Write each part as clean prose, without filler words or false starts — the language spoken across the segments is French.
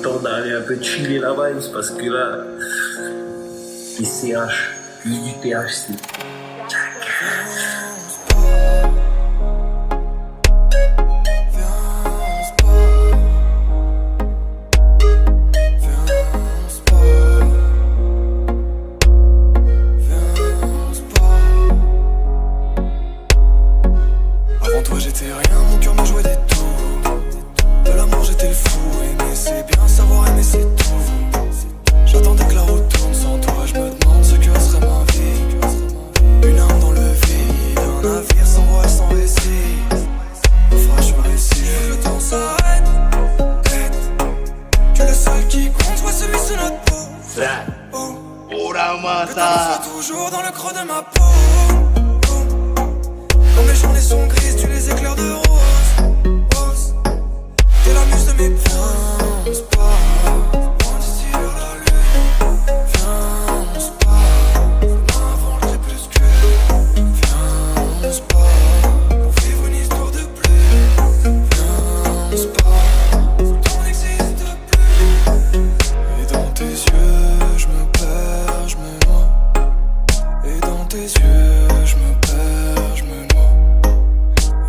temps d'aller un peu chiller là-bas, parce que là, les CH, juste du THC. Avant toi j'étais rien, mon cœur me jouait des tours. De l'amour j'étais le fou, aimer c'est bien, savoir aimer c'est tout. J'attendais que la route tourne, sans toi je me demande ce que serait ma vie. Une âme dans le vide, un navire sans voile, sans récit. Naufrage par ici, le temps s'arrête. Que le seul qui compte soit celui sous notre peau. Oh, le temps soit toujours dans le creux de ma peau. Quand mes journées sont grises, tu les éclaires de rose. T'es la muse de mes plans, on se part. Loin d'ici vers la lune. Viens, on se part. Demain avant le crépuscule. Viens, on se part. Pour vivre une histoire de pluie. Viens, on se part. Tout n'existe plus. Et dans tes yeux, je me perds, je me noie. Et dans tes yeux, je me perds, je me noie.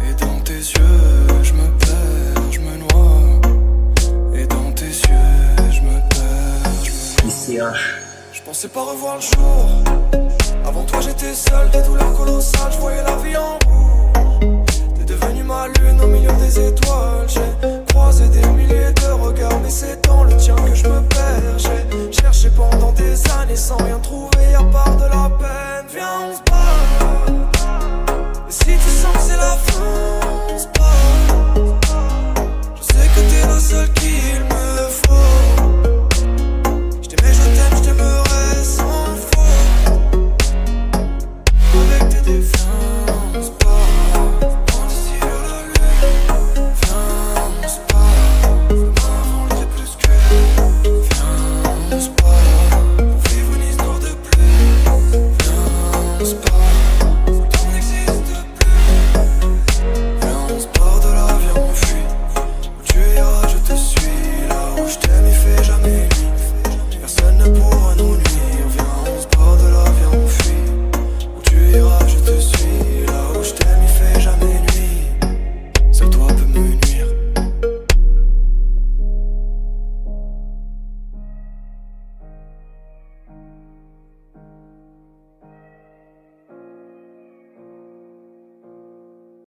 Et dans tes yeux, je me perds, je me noie. Et dans tes yeux, je me perds, je me noie. Les CH. Je pensais pas revoir le jour. Avant toi j'étais seul, des douleurs colossales, je voyais la vie en rouge. T'es devenu ma lune au milieu des étoiles. J'ai croisé des milliers de regards, mais c'est dans le tien que je me perds. J'ai cherché pendant des années sans rien trouver à part de la peine. Viens on se bat. Et si tu sens que c'est la fin, on se bat. Je sais que t'es la seule qui